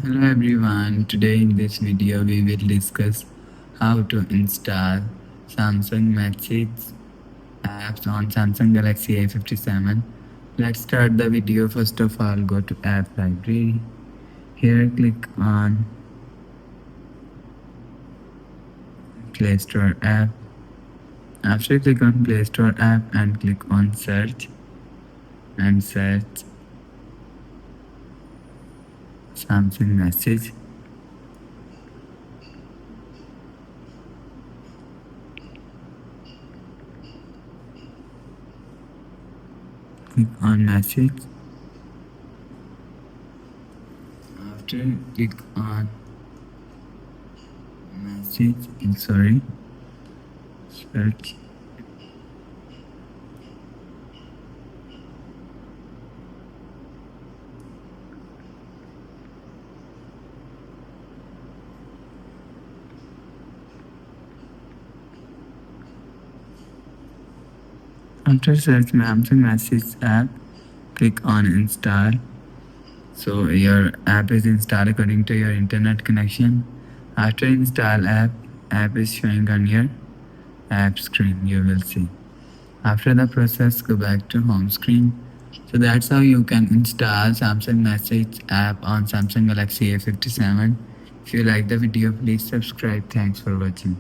Hello everyone, today in this video we will discuss how to install Samsung Message apps on Samsung Galaxy A57. Let's start the video. First of all, go to App Library. Here click on Play Store app. After click on Play Store app and click on search and search Samsung Message. Click on Message. After click on Message, search. After search Samsung Message app, click on install. So your app is installed according to your internet connection. After install app is showing on your app screen, you will see. After the process, go back to home screen. So that's how you can install Samsung Message app on Samsung Galaxy A57. If you like the video, please subscribe. Thanks for watching.